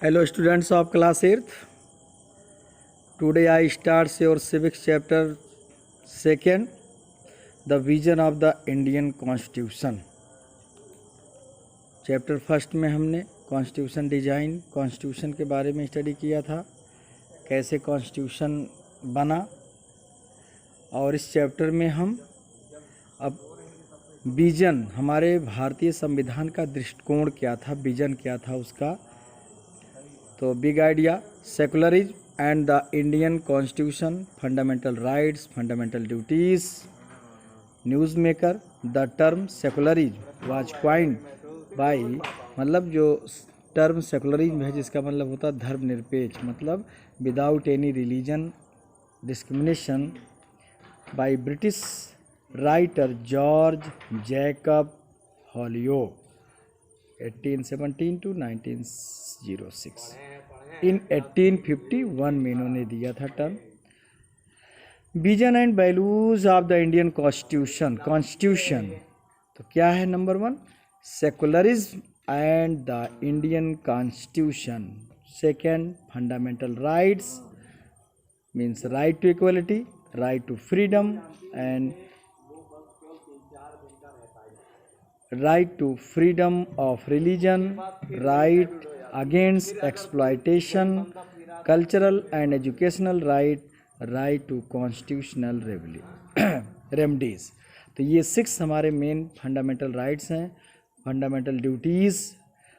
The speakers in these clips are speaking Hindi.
Hello students of class 8th. Today I start your civics chapter 2nd, the vision of the Indian Constitution. Chapter first में हमने कॉन्स्टिट्यूशन डिज़ाइन कॉन्स्टिट्यूशन के बारे में स्टडी किया था, कैसे कॉन्स्टिट्यूशन बना। और इस चैप्टर में हम अब विजन, हमारे भारतीय संविधान का दृष्टिकोण क्या था, विजन क्या था उसका। तो big idea, secularism and the Indian constitution, fundamental rights, fundamental duties, news maker. The term secularism was coined by, मतलब जो टर्म सेकुलरिज्म है जिसका मतलब होता है धर्मनिरपेक्ष, मतलब without any religion discrimination, by British writer George Jacob Holyoake 1817 to 1906। In 1851 में इन्होंने दिया था term. Vision and values of the Indian constitution. Constitution तो क्या है? Number 1 secularism and the Indian constitution. Second fundamental rights, means right to equality, right to freedom and right to freedom of religion, right against exploitation, cultural and educational right, right to constitutional remedies। तो ये 6 हमारे मेन फंडामेंटल राइट्स हैं। फंडामेंटल ड्यूटीज़,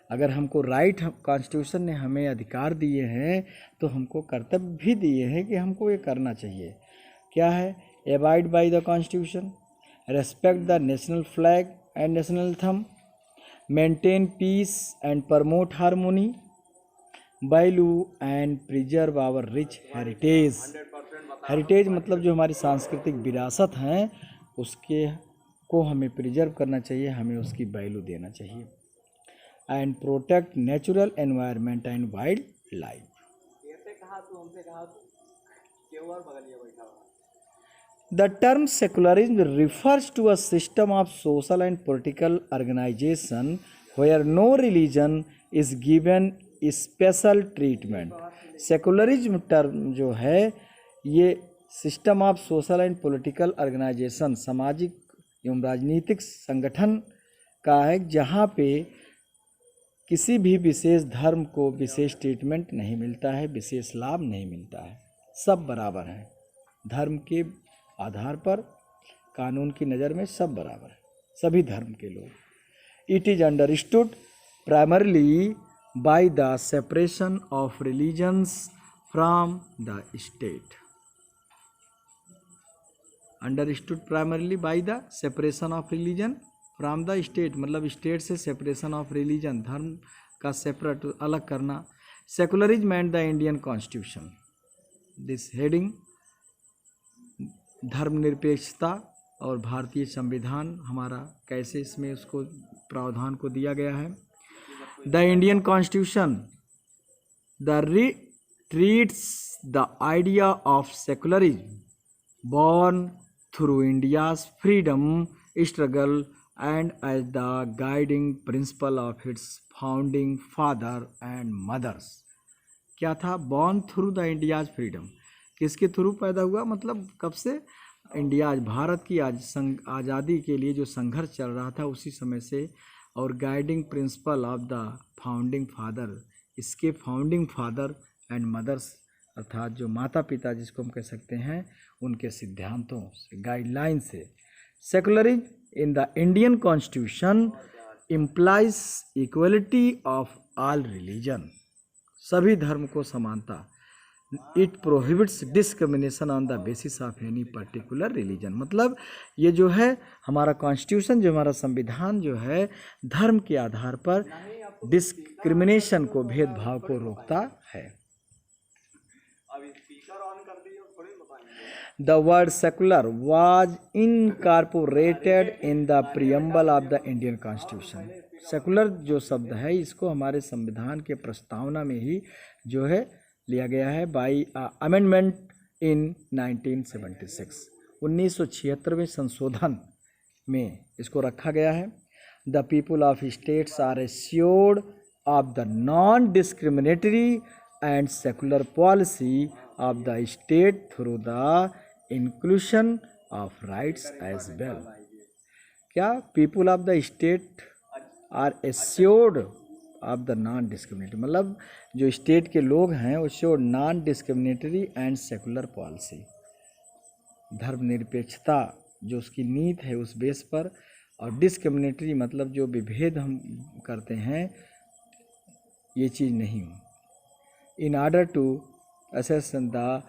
अगर हमको राइट कॉन्स्टिट्यूशन ने हमें अधिकार दिए हैं तो हमको कर्तव्य भी दिए हैं कि हमको ये करना चाहिए। क्या है? Abide by the constitution, respect the national flag and national anthem, maintain peace and promote harmony, value and preserve our rich heritage। Heritage मतलब जो हमारी सांस्कृतिक विरासत हैं उसके को हमें प्रिजर्व करना चाहिए, हमें उसकी वैल्यू देना चाहिए। And protect natural environment and wild life. The term secularism refers to a system of social and political organization where no religion is given special treatment। Secularism term जो है ये system of social and political organisation, सामाजिक एवं राजनीतिक संगठन का है जहाँ पे किसी भी विशेष धर्म को विशेष ट्रीटमेंट नहीं मिलता है, विशेष लाभ नहीं मिलता है, सब बराबर हैं। धर्म के आधार पर कानून की नज़र में सब बराबर है, सभी धर्म के लोग। It is understood primarily by the separation of religions from the state. Understood primarily by the separation of religion from the state, मतलब स्टेट से सेपरेशन ऑफ रिलीजन, धर्म का सेपरेट अलग करना। Secularism and the Indian constitution, this heading धर्मनिरपेक्षता और भारतीय संविधान हमारा कैसे इसमें उसको प्रावधान को दिया गया है। The Indian constitution the treats the idea of secularism born through India's freedom struggle and as the guiding principle of its founding father and mothers. क्या था? Born through the India's freedom, किसके थ्रू पैदा हुआ? मतलब कब से? इंडिया, भारत की आज़ादी के लिए जो संघर्ष चल रहा था उसी समय से। और guiding principle of the founding father, इसके फाउंडिंग फादर एंड मदर्स अर्थात जो माता पिता जिसको हम कह सकते हैं, उनके सिद्धांतों से, गाइडलाइन से। Secularism in the Indian constitution implies equality of all religion, सभी धर्म को समानता। It prohibits discrimination on the basis of any particular religion, मतलब ये जो है हमारा कॉन्स्टिट्यूशन, जो हमारा संविधान जो है धर्म के आधार पर डिस्क्रिमिनेशन को, भेदभाव को रोकता है। The word secular was incorporated in the preamble of the Indian constitution. Secular जो शब्द है इसको हमारे संविधान के प्रस्तावना में ही जो है लिया गया है बाई अमेंडमेंट इन 1976। 1976वें संशोधन में इसको रखा गया है। The people of states are assured of the non-discriminatory and secular policy of the state through the inclusion of rights as well. क्या people of the state are assured of the non-discriminatory, मतलब जो स्टेट के लोग हैं वो sure non discriminatory and secular policy, धर्मनिरपेक्षता जो उसकी नीति है उस बेस पर, और डिस्क्रिमिनेटरी मतलब जो विभेद हम करते हैं ये चीज़ नहीं हो, in order to assess the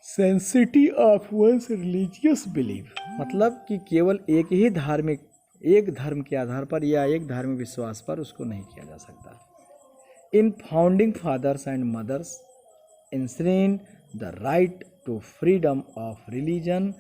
sanctity of one's religious belief, मतलब कि केवल एक ही एक धर्म के आधार पर या एक धार्मिक विश्वास पर उसको नहीं किया जा सकता. In founding fathers and mothers enshrined the right to freedom of religion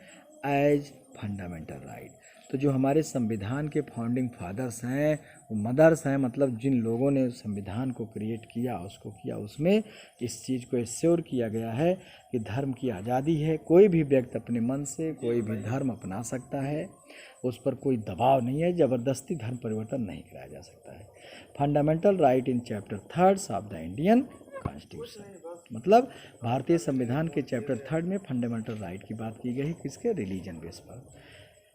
as fundamental right. तो जो हमारे संविधान के फाउंडिंग फादर्स हैं वो मदर्स हैं, मतलब जिन लोगों ने संविधान को क्रिएट किया उसको किया, उसमें इस चीज़ को एश्योर किया गया है कि धर्म की आज़ादी है, कोई भी व्यक्ति अपने मन से कोई भी धर्म अपना सकता है, उस पर कोई दबाव नहीं है, ज़बरदस्ती धर्म परिवर्तन नहीं कराया जा सकता है. Fundamental right in chapter 3 of the Indian constitution, मतलब भारतीय संविधान के चैप्टर 3 में फंडामेंटल राइट की बात की गई, किसके? रिलीजन बेस पर.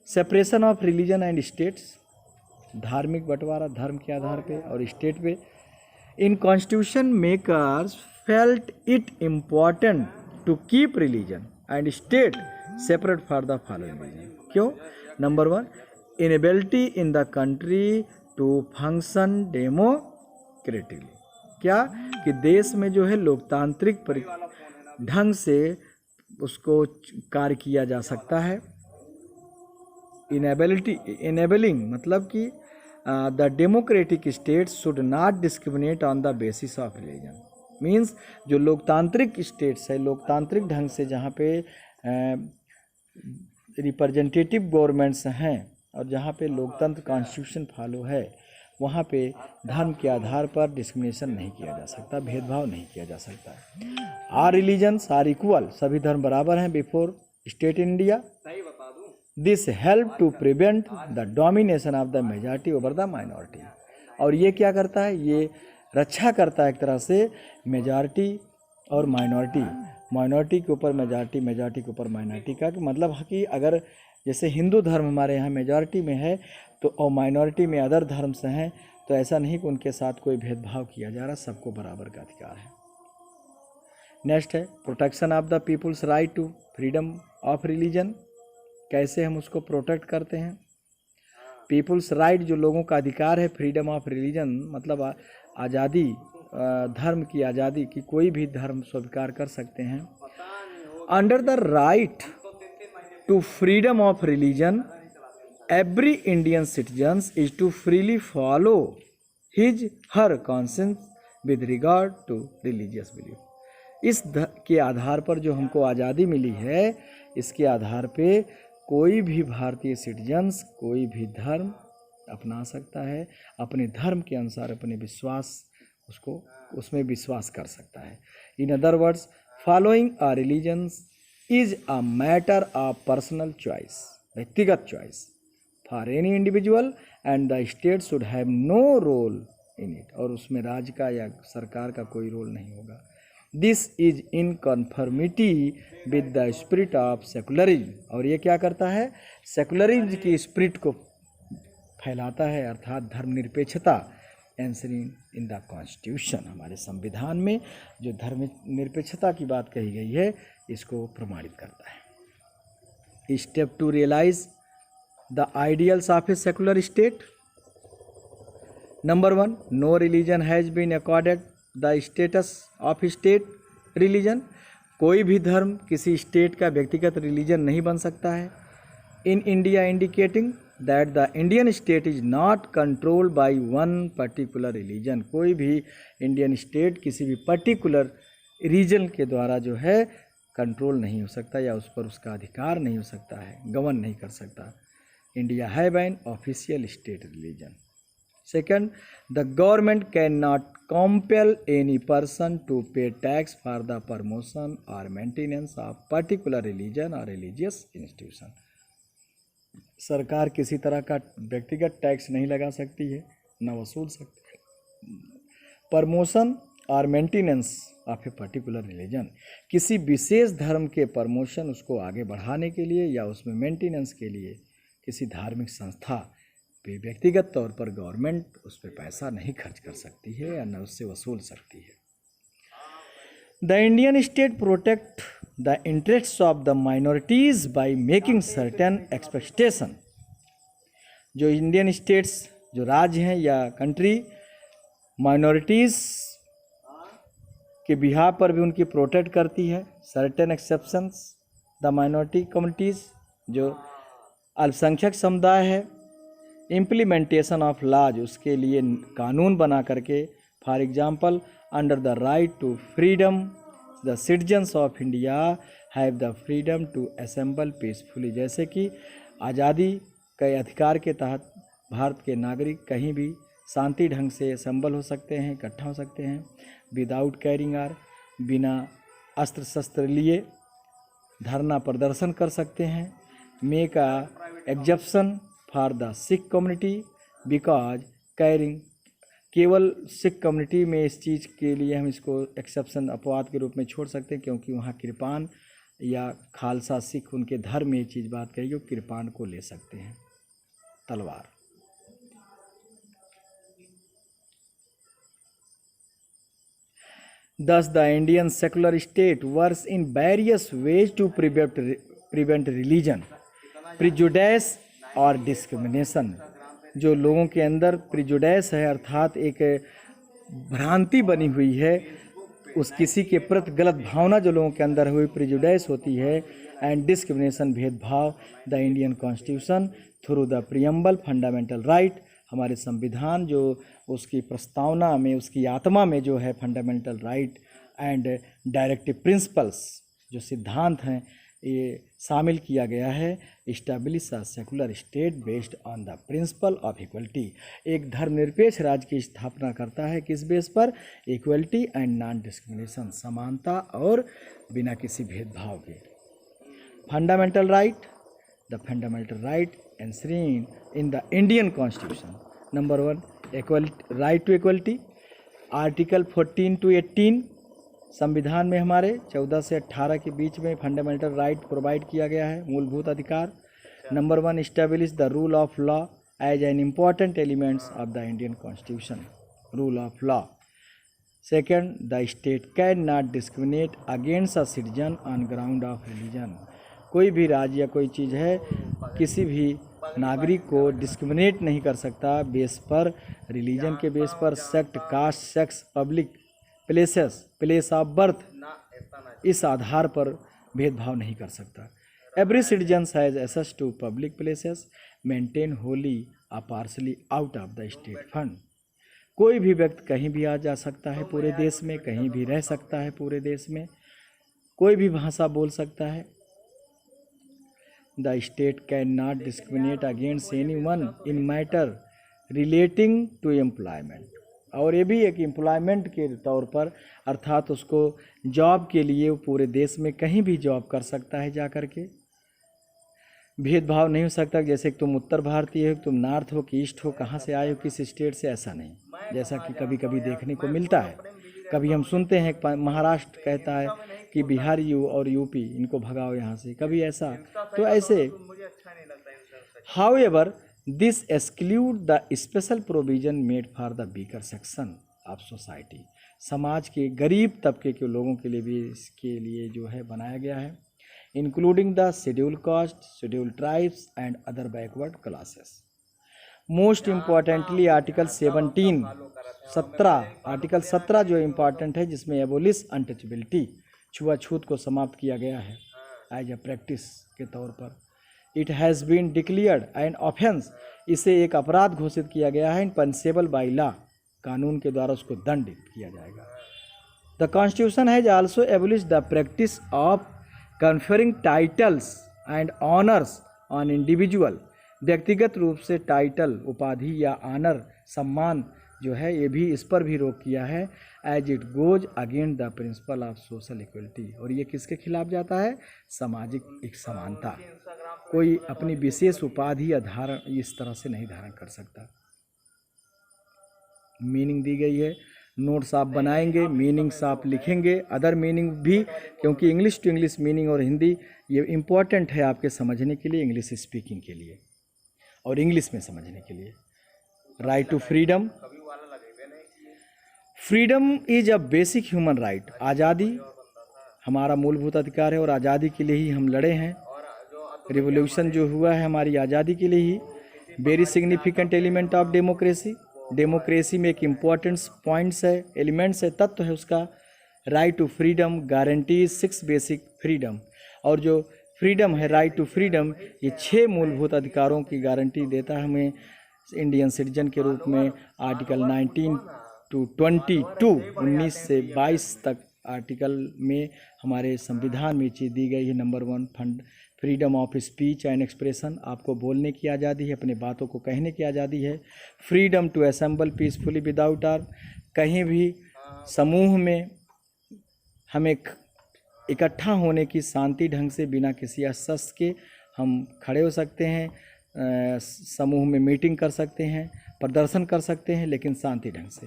Separation of religion and states, धार्मिक बंटवारा धर्म के आधार पे और स्टेट पे. In constitution makers felt it important to keep religion and state separate for the following reason. क्यों? Number 1, inability in the country to function democratically. क्या कि देश में जो है लोकतांत्रिक ढंग से उसको कार्य किया जा सकता है. इनेबलिंग मतलब कि the democratic states should not discriminate on the basis of religion. Means जो लोकतांत्रिक स्टेट्स है, लोकतांत्रिक ढंग से जहाँ पे रिप्रेजेंटेटिव गवर्नमेंट्स हैं और जहाँ पे लोकतंत्र कॉन्स्टिट्यूशन फॉलो है, वहाँ पे धर्म के आधार पर डिस्क्रिमिनेशन नहीं किया जा सकता, भेदभाव नहीं किया जा सकता. आर रिलीजन्स आर इक्वल, सभी धर्म बराबर हैं before state in India. This help to prevent the domination of the majority over the minority. और ये क्या करता है? ये रक्षा करता है एक तरह से मेजॉरिटी और माइनॉरिटी के ऊपर मेजॉरिटी, मेजॉरिटी के ऊपर माइनॉरिटी का. मतलब कि अगर जैसे हिंदू धर्म हमारे यहाँ मेजॉरिटी में है तो और माइनॉरिटी में अदर धर्म से हैं, तो ऐसा नहीं कि उनके साथ कोई भेदभाव किया जा रहा, सबको बराबर का अधिकार है. नेक्स्ट है protection of the people's right to freedom of religion. कैसे हम उसको प्रोटेक्ट करते हैं? पीपुल्स राइट जो लोगों का अधिकार है, फ्रीडम ऑफ रिलीजन मतलब आज़ादी, धर्म की आज़ादी की, कोई भी धर्म स्वीकार कर सकते हैं. Under the right to freedom of religion every Indian citizens is to freely follow his her conscience with regard to religious belief. इस के आधार पर जो हमको आज़ादी मिली है, इसके आधार पे कोई भी भारतीय सिटीजन्स कोई भी धर्म अपना सकता है, अपने धर्म के अनुसार अपने विश्वास उसमें विश्वास कर सकता है. In other words, following a religions is a matter of personal choice, व्यक्तिगत choice for any individual and the state should have no role in it. और उसमें राज्य का या सरकार का कोई रोल नहीं होगा. This is in conformity with the spirit of secularism. और ये क्या करता है? सेकुलरिज्म की स्पिरिट को फैलाता है, अर्थात धर्मनिरपेक्षता एंसरिंग इन द कॉन्स्टिट्यूशन. हमारे संविधान में जो धर्मनिरपेक्षता की बात कही गई है, इसको प्रमाणित करता है. Step to realise the ideals of a secular state. Number 1, no religion has been accorded the status of state religion. कोई भी धर्म किसी स्टेट का व्यक्तिगत रिलीजन नहीं बन सकता है. In India indicating that the Indian state is not controlled by one particular religion. कोई भी इंडियन स्टेट किसी भी पर्टिकुलर रीजन के द्वारा जो है कंट्रोल नहीं हो सकता या उस पर उसका अधिकार नहीं हो सकता है, गवर्न नहीं कर सकता. India have an official state religion. Second, the government cannot compel any person to pay tax for the promotion or maintenance of particular religion or religious institution. सरकार किसी तरह का व्यक्तिगत टैक्स नहीं लगा सकती है, न वसूल सकती है. प्रमोशन और maintenance of a particular religion, किसी विशेष धर्म के प्रमोशन, उसको आगे बढ़ाने के लिए या उसमें मेंटेनेंस के लिए किसी धार्मिक संस्था पे व्यक्तिगत तौर पर गवर्नमेंट उस पर पैसा नहीं खर्च कर सकती है या न उससे वसूल सकती है। The Indian state protect the interests of the minorities by making certain expectation. जो इंडियन स्टेट्स, जो राज्य हैं या कंट्री, माइनॉरिटीज़ के बिहार पर भी उनकी प्रोटेक्ट करती है। Certain exceptions, the minority communities, जो अल्पसंख्यक समुदाय है, इम्प्लीमेंटेशन ऑफ लॉज, उसके लिए कानून बना करके, for example under the right to freedom the citizens of India have the freedom to assemble peacefully, जैसे कि आज़ादी के अधिकार के तहत भारत के नागरिक कहीं भी शांति ढंग से असेंबल हो सकते हैं, इकट्ठा हो सकते हैं, विदाउट कैरिंग आर, बिना अस्त्र शस्त्र लिए धरना प्रदर्शन कर सकते हैं। Make a exemption for the Sikh community because carrying, केवल सिख कम्युनिटी में इस चीज़ के लिए हम इसको एक्सेप्शन अपवाद के रूप में छोड़ सकते हैं, क्योंकि वहाँ कृपान या खालसा सिख, उनके धर्म में ये चीज़ बात कही, वो कृपान को ले सकते हैं, तलवार। Thus, the Indian secular state works in various ways to prevent religion, prejudice और discrimination। जो लोगों के अंदर प्रिजुडाइस है, अर्थात एक भ्रांति बनी हुई है, उस किसी के प्रति गलत भावना जो लोगों के अंदर हुई प्रिजुडाइस होती है, एंड डिस्क्रिमिनेशन, भेदभाव, the Indian constitution through the preamble fundamental right, हमारे संविधान जो उसकी प्रस्तावना में, उसकी आत्मा में जो है fundamental right and directive principles, जो सिद्धांत हैं, ये शामिल किया गया है। Establish a secular state based on the principle of equality, एक धर्मनिरपेक्ष राज्य की स्थापना करता है, किस बेस पर? इक्वलिटी एंड नॉन डिस्क्रिमिनेशन, समानता और बिना किसी भेदभाव के। Fundamental right, the fundamental right enshrined in the Indian Constitution, number 1 equality, right to equality, article 14 to 18 संविधान में हमारे 14 से 18 के बीच में फंडामेंटल राइट प्रोवाइड किया गया है, मूलभूत अधिकार। Number 1 establish the rule of law as an important elements of the Indian constitution, rule of law. Second, the state can not discriminate against a citizen on ground of religion, कोई भी राज्य या कोई चीज़ है किसी भी नागरिक को डिस्क्रिमिनेट नहीं कर सकता बेस पर, रिलीजन के बेस पर, sect, caste, sex, public places, place of birth, इस आधार पर भेदभाव नहीं कर सकता। Every citizen has access to public places maintain wholly और partly out of the state fund, कोई भी व्यक्ति कहीं भी आ जा सकता है पूरे देश में, कहीं भी रह सकता है पूरे देश में, कोई भी भाषा बोल सकता है। The state cannot discriminate against anyone in matter relating to employment, और ये भी एक एम्प्लॉयमेंट के तौर पर, अर्थात उसको जॉब के लिए वो पूरे देश में कहीं भी जॉब कर सकता है जा कर के, भेदभाव नहीं हो सकता, जैसे कि तुम उत्तर भारतीय हो, तुम नॉर्थ हो कि ईस्ट हो, कहाँ से आए हो, किस स्टेट से, ऐसा नहीं, जैसा कि कभी कभी देखने को मिलता है। कभी हम सुनते हैं महाराष्ट्र कहता है कि बिहार और यूपी इनको भगाओ यहाँ से, कभी ऐसा, तो ऐसे। However this exclude the special provision made for the weaker section of society, समाज के गरीब तबके के लोगों के लिए भी इसके लिए जो है बनाया गया है, including the schedule caste, schedule tribes and other backward classes. Most importantly article 17 article 17 जो इम्पॉर्टेंट है, जिसमें एबोलिश अनटचेबिलिटी, छुआछूत को समाप्त किया गया है एज ए प्रैक्टिस के तौर पर। It has been declared an offence, इसे एक अपराध घोषित किया गया है, पनिशेबल बाई लॉ, कानून के द्वारा उसको दंडित किया जाएगा। The constitution has also abolish the practice of conferring titles and honours on individual, व्यक्तिगत रूप से टाइटल, उपाधि या ऑनर, सम्मान जो है, ये भी, इस पर भी रोक किया है, as it goes against the principle of social equality, और ये किसके खिलाफ जाता है? सामाजिक एक समानता, कोई अपनी विशेष उपाधि या धारण इस तरह से नहीं धारण कर सकता। मीनिंग दी गई है, नोट्स आप बनाएंगे, मीनिंग्स आप लिखेंगे, अदर मीनिंग भी, क्योंकि इंग्लिश टू इंग्लिश मीनिंग और हिंदी ये इम्पॉर्टेंट है आपके समझने के लिए, इंग्लिश स्पीकिंग के लिए और इंग्लिश में समझने के लिए। Right to freedom. Freedom is a basic human right. आज़ादी हमारा मूलभूत अधिकार है और आज़ादी के लिए ही हम लड़े हैं। रिवोल्यूशन जो हुआ है हमारी आज़ादी के लिए ही। Very significant element of democracy. Democracy में एक इम्पॉर्टेंस पॉइंट्स है, एलिमेंट्स है, तत्व है उसका। Right to freedom guarantees 6 basic freedom. और जो फ्रीडम है, राइट टू फ्रीडम, ये 6 मूलभूत अधिकारों की गारंटी देता है हमें इंडियन सिटीजन के रूप में। आर्टिकल 19 to 22, 19 से 22 तक आर्टिकल में हमारे संविधान में चीज़ दी गई है। Number 1 fund freedom of speech and expression, आपको बोलने की आज़ादी है, अपने बातों को कहने की आज़ादी है। Freedom to assemble peacefully without arm, कहीं भी समूह में हमें इकट्ठा होने की शांति ढंग से बिना किसी अस्त्र के हम खड़े हो सकते हैं, समूह में मीटिंग कर सकते हैं, प्रदर्शन कर सकते हैं, लेकिन शांति ढंग से।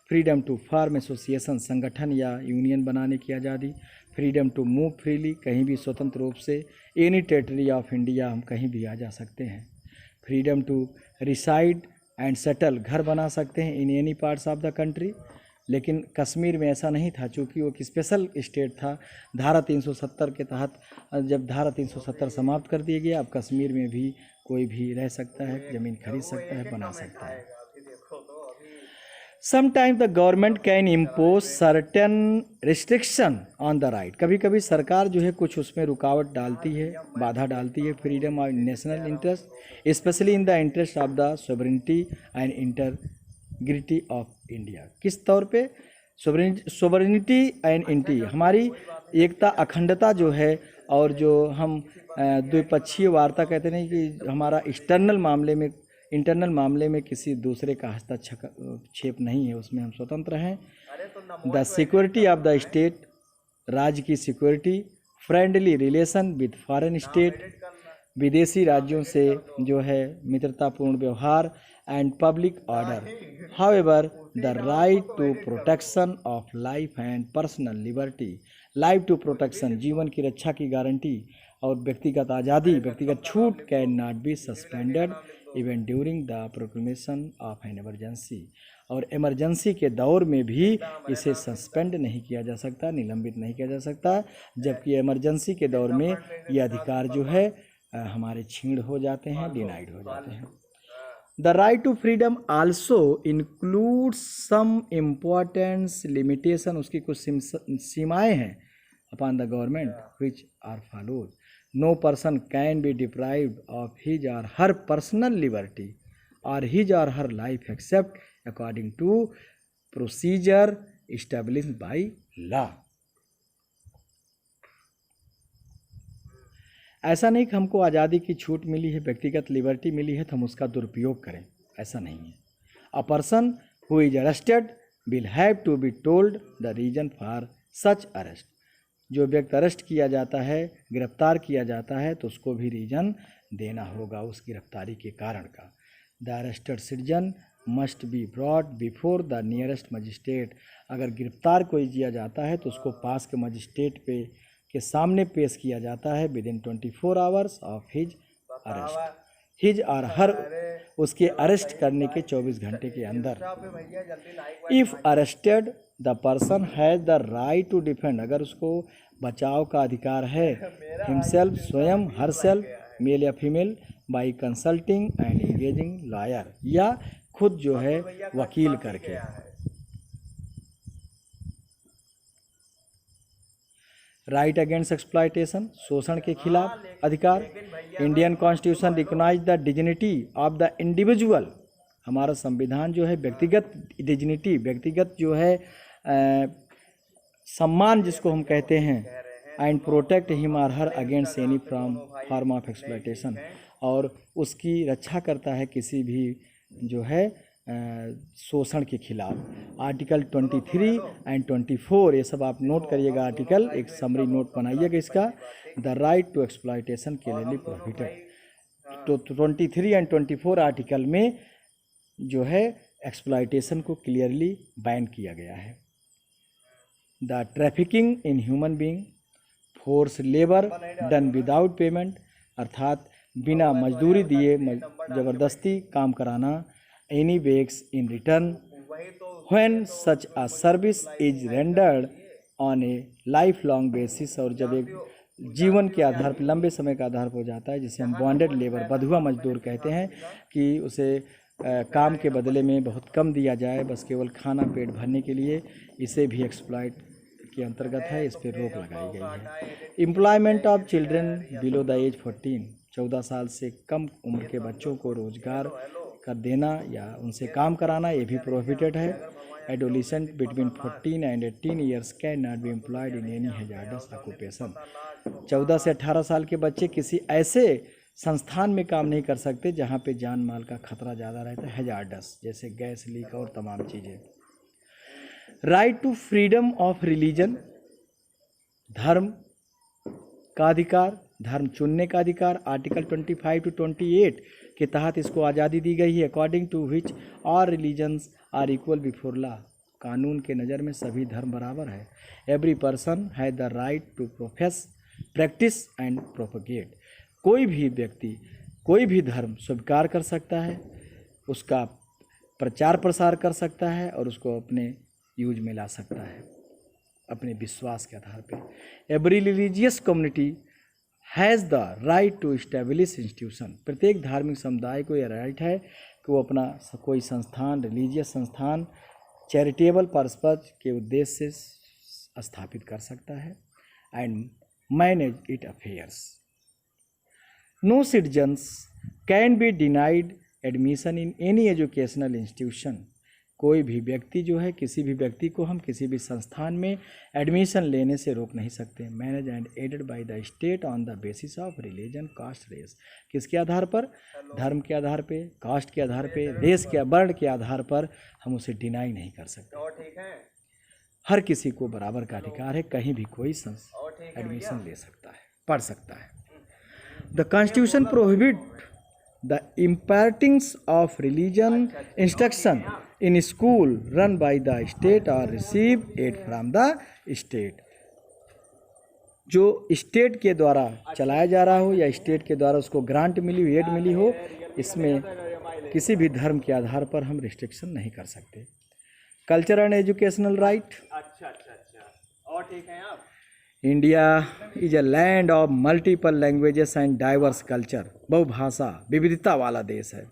फ्रीडम टू फॉर्म एसोसिएशन, संगठन या यूनियन बनाने की आज़ादी। फ्रीडम टू मूव फ्रीली, कहीं भी स्वतंत्र रूप से एनी टेरिटरी ऑफ इंडिया हम कहीं भी आ जा सकते हैं। Freedom to reside and settle, घर बना सकते हैं in any parts of the country. लेकिन कश्मीर में ऐसा नहीं था, चूँकि वो एक स्पेशल स्टेट था। धारा 370 के तहत जब धारा 370 समाप्त कर दिया गया, अब कश्मीर में भी कोई भी रह सकता है, ज़मीन खरीद सकता है, बना सकता है। Sometimes the government can impose certain restriction on the right, कभी कभी सरकार जो है कुछ उसमें रुकावट डालती है, बाधा डालती है। Freedom of national interest, specially in the interest of the sovereignty and integrity of India. किस तौर पे? सोवरेनिटी एंड इंटी, हमारी एकता अखंडता जो है, और जो हम द्विपक्षीय वार्ता कहते हैं कि हमारा इंटरनल मामले में किसी दूसरे का हस्तक्षेप नहीं है, उसमें हम स्वतंत्र हैं। The security of the state, राज्य की security. Friendly relation with foreign state, विदेशी राज्यों से जो है मित्रतापूर्ण व्यवहार। And public order. However the right to protection of life and personal liberty, life to protection, जीवन की रक्षा की गारंटी और व्यक्तिगत आज़ादी, व्यक्तिगत छूट can not be suspended even during the proclamation of an emergency, और इमरजेंसी के दौर में भी इसे सस्पेंड नहीं किया जा सकता, निलंबित नहीं किया जा सकता, जबकि इमरजेंसी के दौर में ये अधिकार जो है हमारे छीण हो जाते हैं, डिनाइड हो जाते हैं। The right to freedom also include some importance limitation, उसकी कुछ सीमाएँ हैं upon the government which are followed. No person can be deprived of his or her personal liberty or his or her life except according to procedure established by law. ऐसा नहीं कि हमको आज़ादी की छूट मिली है, व्यक्तिगत लिबर्टी मिली है तो हम उसका दुरुपयोग करें, ऐसा नहीं है। A person who is arrested will have to be told the reason for such arrest, जो व्यक्ति अरेस्ट किया जाता है, गिरफ्तार किया जाता है, तो उसको भी रीजन देना होगा उस गिरफ्तारी के कारण का। The arrested citizen must be brought before the nearest magistrate, अगर गिरफ्तार कोई किया जाता है तो उसको पास के मजिस्ट्रेट के सामने पेश किया जाता है with in 24 hours of his arrest, his or हर उसके अरेस्ट करने के 24 घंटे के अंदर। If arrested the person has the right to defend, अगर उसको बचाव का अधिकार है, हिमसेल्फ, स्वयं, हर सेल्फ, मेल या female, by consulting and engaging lawyer, या खुद जो है वकील करके। राइट अगेंस्ट एक्सप्लॉयटेशन, शोषण के खिलाफ अधिकार। Indian constitution recognise the dignity of the individual, हमारा संविधान जो है व्यक्तिगत डिग्निटी, व्यक्तिगत जो है सम्मान जिसको हम कहते हैं, एंड प्रोटेक्ट हिम और her against any form of exploitation, और उसकी रक्षा करता है किसी भी जो है शोषण के खिलाफ। आर्टिकल 23 एंड 24, ये सब आप नोट करिएगा आर्टिकल, एक समरी नोट बनाइएगा इसका। The right to exploitation clearly prohibited, तो 23 एंड 24 आर्टिकल में जो है एक्सप्लॉयटेशन को क्लियरली बैन किया गया है। The trafficking in human being, force labour done without payment, अर्थात बिना मजदूरी दिए ज़बरदस्ती काम कराना, any wages in return when such a service is rendered on a lifelong basis, और जब एक जीवन के आधार पर लंबे समय के आधार पर हो जाता है, जिसे हम बॉन्डेड लेबर बंधुआ मजदूर कहते हैं, कि उसे काम के बदले में बहुत कम दिया जाए, बस केवल खाना पेट भरने के लिए, इसे भी एक्सप्लॉयट के अंतर्गत है। इस पर रोक लगाई गई है। Employment of children below the age 14, 14 साल से कम उम्र के बच्चों को रोजगार कर देना या उनसे काम कराना, ये भी प्रोहिबिटेड है। Adolescent between 14 and 18 years can not be employed in any hazards occupation, 14 से 18 साल के बच्चे किसी ऐसे संस्थान में काम नहीं कर सकते जहाँ पे जान माल का खतरा ज़्यादा रहता है, हैजार्डस, जैसे गैस लीक और तमाम चीज़ें। Right to freedom of religion, धर्म का अधिकार, धर्म चुनने का अधिकार, आर्टिकल 25 to 28 के तहत इसको आज़ादी दी गई है। According to which all religions are equal before law, कानून के नज़र में सभी धर्म बराबर है। Every person has the right to profess, practice and propagate, कोई भी व्यक्ति कोई भी धर्म स्वीकार कर सकता है, उसका प्रचार प्रसार कर सकता है और उसको अपने यूज में ला सकता है अपने विश्वास के आधार पे। Every religious community has the right to establish institution, प्रत्येक धार्मिक समुदाय को यह राइट है कि वो अपना कोई संस्थान, रिलीजियस संस्थान चैरिटेबल पर्पस के उद्देश्य से स्थापित कर सकता है and manage it affairs. No citizens can be denied admission in any educational institution, कोई भी व्यक्ति जो है, किसी भी व्यक्ति को हम किसी भी संस्थान में एडमिशन लेने से रोक नहीं सकते। Manage and aided by the state on the basis of religion, caste, race, किसके आधार पर? धर्म के आधार पे, कास्ट के आधार पे, रेस के वर्ण के आधार पर हम उसे डिनाई नहीं कर सकते। हर किसी को बराबर का अधिकार है, कहीं भी कोई एडमिशन ले सकता है, पढ़ सकता है। The constitution prohibit the impartings of religion instruction in school run by the state or receive aid from the state, जो स्टेट के द्वारा चलाया जा रहा हो या स्टेट के द्वारा उसको ग्रांट मिली हो, एड मिली हो, इसमें किसी भी धर्म के आधार पर हम रिस्ट्रिक्शन नहीं कर सकते। कल्चर एंड एजुकेशनल राइट, और ठीक है आप, India is a land of multiple languages and diverse culture, बहुभाषा विविधता वाला देश है।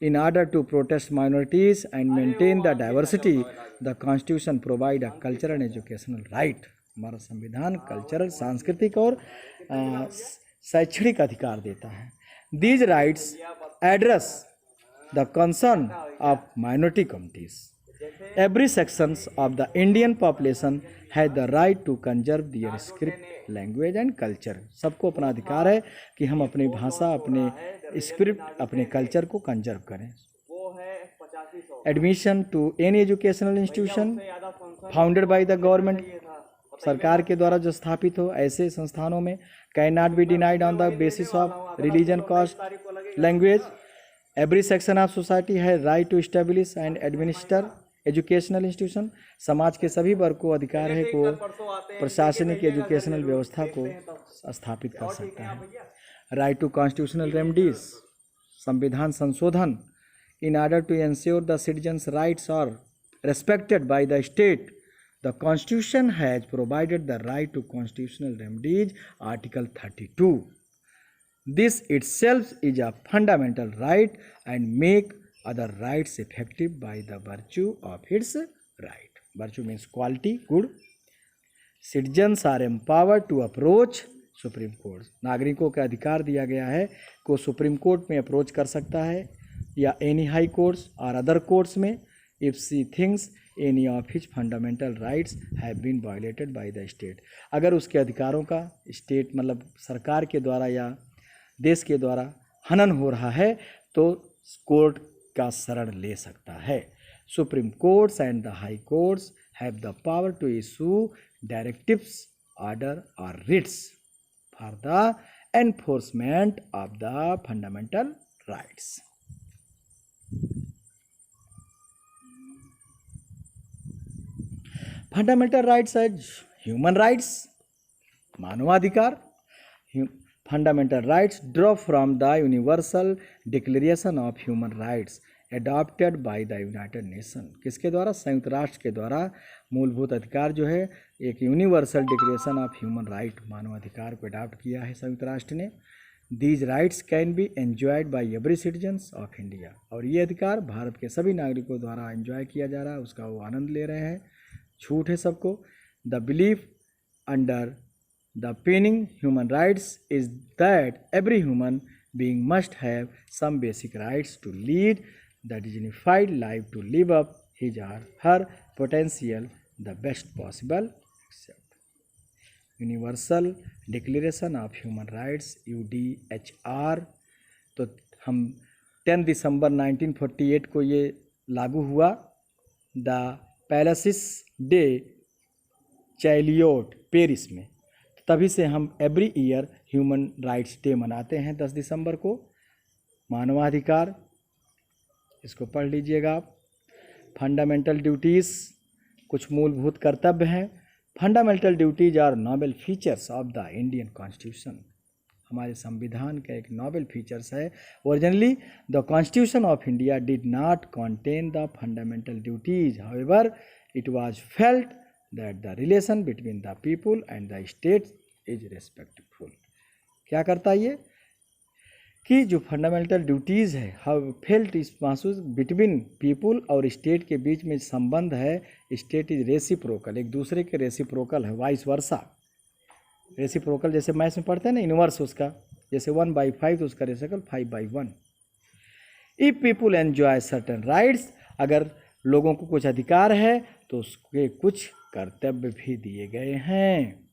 In order to protect minorities and maintain the diversity, the constitution provide a cultural and educational right, हमारा संविधान कल्चरल, सांस्कृतिक और शैक्षणिक अधिकार देता है। These rights address the concern of minority communities. Every sections of the Indian population has the right to conserve their script, language and culture, सबको अपना अधिकार है कि हम अपनी भाषा, अपने स्क्रिप्ट, अपने कल्चर को कंजर्व करें। Admission to any educational institution founded by the government, सरकार के द्वारा जो स्थापित हो ऐसे संस्थानों में, can not be denied on the basis of religion, caste, language. Every section of society है right to establish and administer educational institution, समाज के सभी वर्ग को अधिकार है को प्रशासनिक एजुकेशनल व्यवस्था को स्थापित कर सकता है। राइट टू कॉन्स्टिट्यूशनल रेमेडीज, संविधान संशोधन, in order to ensure the citizens rights are respected by the state, the constitution has provided the right to constitutional remedies, article 32। This itself is a fundamental right and make other rights effective by the virtue of its right. Virtue means quality, good. Citizens are empowered to approach Supreme Court. नागरिकों का अधिकार दिया गया है को सुप्रीम कोर्ट में अप्रोच कर सकता है या एनी हाई कोर्ट्स और अदर कोर्ट्स में, if she thinks any of his fundamental rights have been violated by the state. अगर उसके अधिकारों का स्टेट मतलब सरकार के द्वारा या देश के द्वारा हनन हो रहा है तो कोर्ट का शरण ले सकता है। Supreme courts and the high courts have the power to issue directives, order और writs for the enforcement of the fundamental rights. Fundamental rights as human rights, मानवाधिकार। Fundamental rights draw from the Universal Declaration of Human Rights adopted by the United Nation. किसके द्वारा? संयुक्त राष्ट्र के द्वारा मूलभूत अधिकार जो है एक universal Declaration of human right, मानवाधिकार को अडॉप्ट किया है संयुक्त राष्ट्र ने। These rights can be enjoyed by every citizens of India, और ये अधिकार भारत के सभी नागरिकों द्वारा एंजॉय किया जा रहा है, उसका वो आनंद ले रहे हैं, छूट है सबको। The belief under the penning human rights is that every human being must have some basic rights to lead the dignified life, to live up his or her potential the best possible except Universal Declaration of Human Rights UDHR। तो हम 10 दिसंबर 1948 को ये लागू हुआ। द पैलेसिस डे चैलियोट पेरिस में, तभी से हम every year human rights day मनाते हैं 10 दिसंबर को। मानवाधिकार, इसको पढ़ लीजिएगा आप। फंडामेंटल ड्यूटीज़, कुछ मूलभूत कर्तव्य हैं। Fundamental duties are noble features of the Indian constitution, हमारे संविधान का एक नोबल फीचर्स है। Originally the constitution of India did not contain the fundamental duties, however it was felt that the relation between the people and the state is respectful. क्या करता है ये कि जो फंडामेंटल ड्यूटीज़ है, हाउ फेल्ट इस महसूस बिटवीन पीपुल और स्टेट के बीच में संबंध है, स्टेट इज रेसिप्रोकल, एक दूसरे के रेसिप्रोकल है, वाइस वर्सा। रेसिप्रोकल जैसे मैथ्स में पढ़ते हैं ना, इनवर्स उसका, जैसे 1/5 तो उसका reciprocal 5/1। If people enjoy certain rights, अगर लोगों को कुछ अधिकार है तो उसके कुछ कर्तव्य भी दिए गए हैं।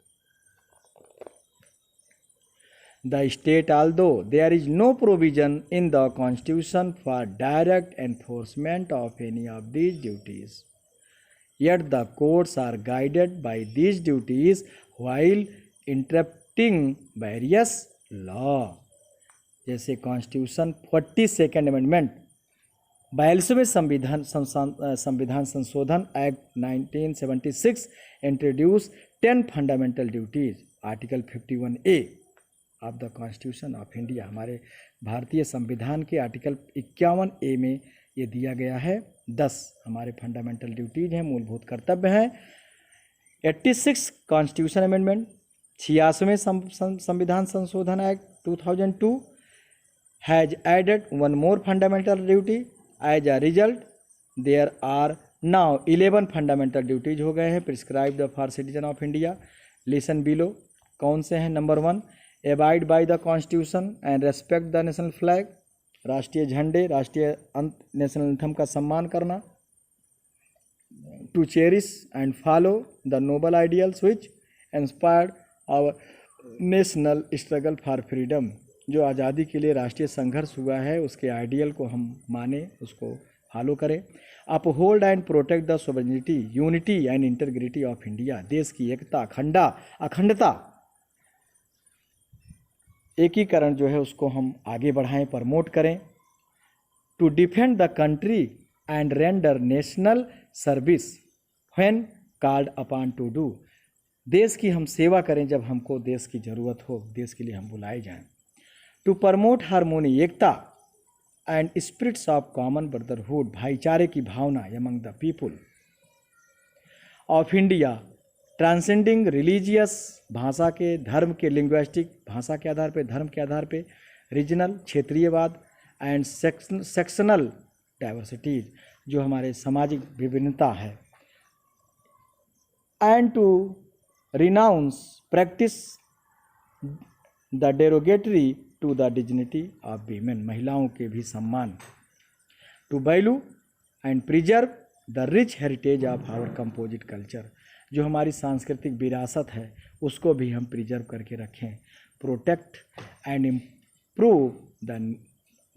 The state, although there is no provision in the Constitution for direct enforcement of any of these duties, yet the courts are guided by these duties while interpreting various law। जैसे कॉन्स्टिट्यूशन 42nd अमेंडमेंट, 42वें संविधान संशोधन act 1976 introduce 10 fundamental duties. Article 51A of the constitution of India, हमारे भारतीय संविधान के आर्टिकल 51A में ये दिया गया है। 10 हमारे फंडामेंटल ड्यूटीज हैं, मूलभूत कर्तव्य हैं। 86 कॉन्स्टिट्यूशन अमेंडमेंट, 86वें संविधान संशोधन act 2002 has added one more fundamental duty. As a result there are now 11 fundamental duties हो गए हैं prescribed for citizen of India. Listen below, कौन से हैं? Number 1, abide by the constitution and respect the national flag, राष्ट्रीय झंडे, राष्ट्रीय नेशनल एंथम का सम्मान करना। To cherish and follow the noble ideals which inspired our national struggle for freedom, जो आज़ादी के लिए राष्ट्रीय संघर्ष हुआ है उसके आइडियल को हम माने, उसको फॉलो करें। Uphold and protect the sovereignty, unity and integrity of India, देश की एकता, अखंडता, एकीकरण जो है उसको हम आगे बढ़ाएं, प्रमोट करें। To defend the country and render national service when called upon to do, देश की हम सेवा करें जब हमको देश की ज़रूरत हो, देश के लिए हम बुलाए जाएं। टू प्रमोट हारमोनी, एकता and spirits of common brotherhood, भाईचारे की भावना among the people of India, transcending religious, भाषा के, धर्म के, लिंग्विस्टिक, भाषा के आधार पे, धर्म के आधार पे, रीजनल, क्षेत्रीयवाद एंड सेक्शनल डाइवर्सिटीज, जो हमारे सामाजिक विभिन्नता है। And to renounce practice the derogatory to the dignity of women, महिलाओं के भी सम्मान। To value and preserve the rich heritage of our composite culture, जो हमारी सांस्कृतिक विरासत है उसको भी हम प्रिजर्व करके रखें। Protect and improve the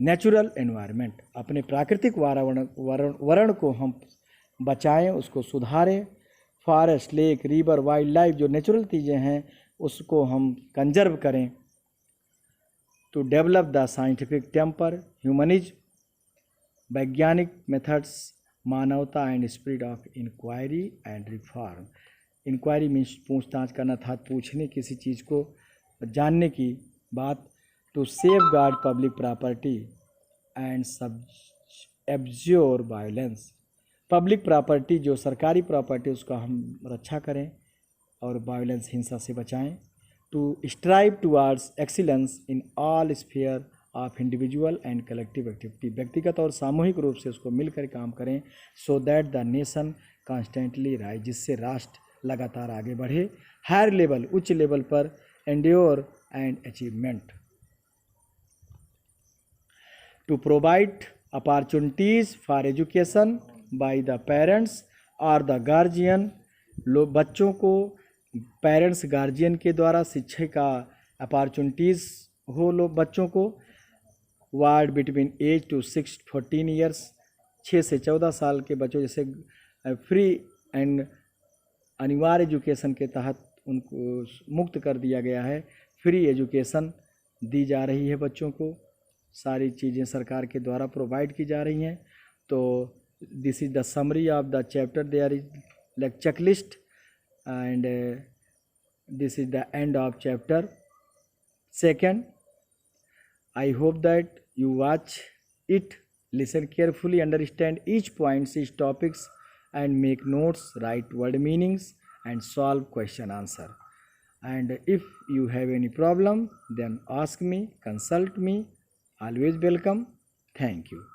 natural environment, अपने प्राकृतिक वातावरण को हम बचाएं, उसको सुधारें। Forest, lake, river, wildlife, जो नेचुरल चीज़ें हैं उसको हम कंजर्व करें। To develop the scientific temper, humanism, वैज्ञानिक मेथड्स मानवता and spirit of inquiry and reform. Inquiry means पूछताछ करना था, पूछने किसी चीज़ को जानने की बात। To safeguard public property and सब एब्ज्योर वायलेंस। पब्लिक प्रॉपर्टी जो सरकारी प्रॉपर्टी उसका हम रक्षा करें और वायलेंस हिंसा से बचाएं। To strive towards excellence in all sphere of individual and collective activity. व्यक्तिगत और सामूहिक रूप से उसको मिलकर काम करें। So that the nation constantly rise, जिससे राष्ट्र लगातार आगे बढ़े। हायर लेवल, उच्च लेवल पर endure and achievement. To provide opportunities for education by the parents और द गार्जियन। लोग बच्चों को पेरेंट्स गार्जियन के द्वारा शिक्षा का अपॉर्चुनिटीज़ हो लोग बच्चों को। Ward between age two 6-14 years, 6 से 14 साल के बच्चों जैसे फ्री एंड अनिवार्य एजुकेशन के तहत उनको मुक्त कर दिया गया है। फ्री एजुकेशन दी जा रही है बच्चों को, सारी चीज़ें सरकार के द्वारा प्रोवाइड की जा रही हैं। तो this is the summary of the chapter, there is like checklist and this is the end of chapter 2nd. I hope that you watch it, listen carefully, understand each point, each topics, and make notes, write word meanings, and solve question answer. And if you have any problem, then ask me, consult me. Always welcome. Thank you.